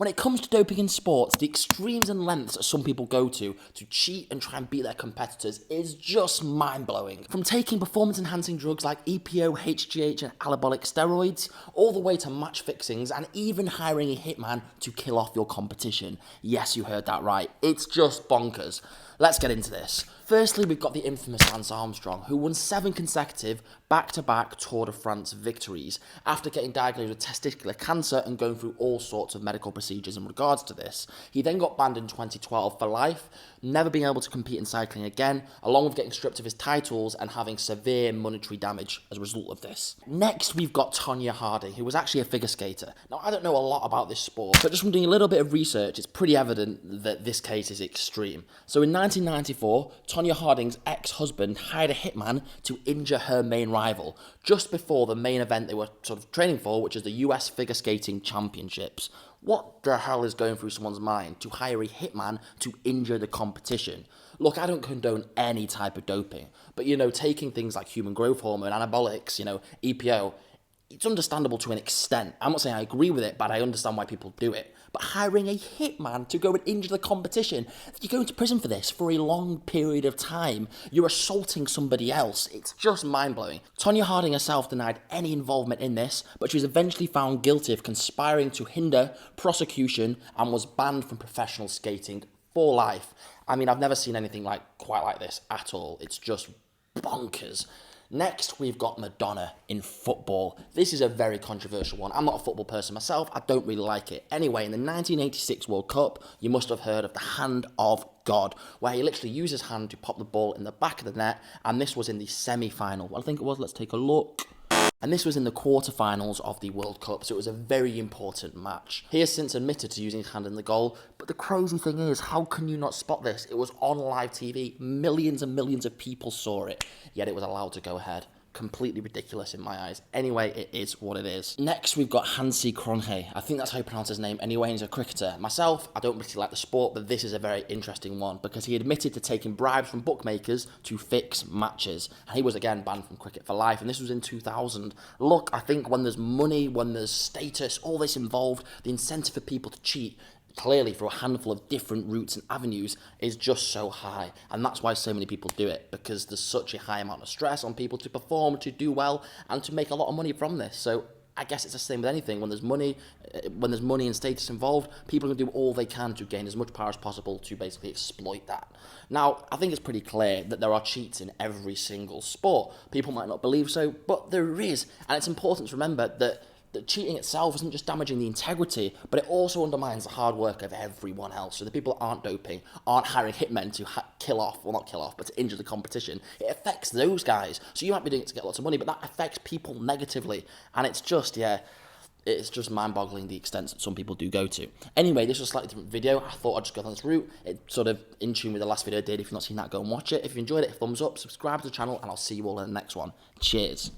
When it comes to doping in sports, the extremes and lengths that some people go to cheat and try and beat their competitors is just mind-blowing. From taking performance-enhancing drugs like EPO, HGH and anabolic steroids, all the way to match fixings and even hiring a hitman to kill off your competition. Yes, you heard that right. It's just bonkers. Let's get into this. Firstly, we've got the infamous Lance Armstrong, who won 7 consecutive back-to-back Tour de France victories after getting diagnosed with testicular cancer and going through all sorts of medical procedures in regards to this. He then got banned in 2012 for life, never being able to compete in cycling again, along with getting stripped of his titles and having severe monetary damage as a result of this. Next, we've got Tonya Harding, who was actually a figure skater. Now, I don't know a lot about this sport, but just from doing a little bit of research, it's pretty evident that this case is extreme. So in 1994, Tonya Harding's ex-husband hired a hitman to injure her main rival just before the main event they were sort of training for, which is the US Figure Skating Championships. What the hell is going through someone's mind to hire a hitman to injure the competition? Look, I don't condone any type of doping, but taking things like human growth hormone, anabolics, EPO, it's understandable to an extent. I'm not saying I agree with it, but I understand why people do it. But hiring a hitman to go and injure the competition, you're going to prison for this for a long period of time. You're assaulting somebody else. It's just mind-blowing. Tonya Harding herself denied any involvement in this, but she was eventually found guilty of conspiring to hinder prosecution and was banned from professional skating for life. I mean, I've never seen anything quite like this at all. It's just bonkers. Next, we've got Madonna in football. This is a very controversial one. I'm not a football person myself. I don't really like it. Anyway, in the 1986 World Cup, you must have heard of the hand of God, where he literally used his hand to pop the ball in the back of the net, and this was in the semi-final. Well, I think it was. Let's take a look. And this was in the quarterfinals of the World Cup, so it was a very important match. He has since admitted to using his hand in the goal, but the crazy thing is, how can you not spot this? It was on live TV, millions and millions of people saw it, yet it was allowed to go ahead. Completely ridiculous in my eyes. Anyway, it is what it is. Next, we've got Hansi Cronje. I think that's how you pronounce his name anyway, he's a cricketer. Myself, I don't really like the sport, but this is a very interesting one because he admitted to taking bribes from bookmakers to fix matches. And he was again banned from cricket for life, and this was in 2000. Look, I think when there's money, when there's status, all this involved, the incentive for people to cheat, clearly for a handful of different routes and avenues, is just so high, and that's why so many people do it, because there's such a high amount of stress on people to perform, to do well, and to make a lot of money from this. So I guess it's the same with anything. When there's money and status involved, people are going to do all they can to gain as much power as possible to basically exploit that. Now, I think it's pretty clear that there are cheats in every single sport. People might not believe so, but there is, and it's important to remember that cheating itself isn't just damaging the integrity, but it also undermines the hard work of everyone else. So the people that aren't doping, aren't hiring hitmen to not kill off, but to injure the competition. It affects those guys. So you might be doing it to get lots of money, but that affects people negatively. And it's just, it's just mind-boggling the extent that some people do go to. Anyway, this was a slightly different video. I thought I'd just go down this route. It's sort of in tune with the last video I did. If you've not seen that, go and watch it. If you enjoyed it, thumbs up, subscribe to the channel, and I'll see you all in the next one. Cheers.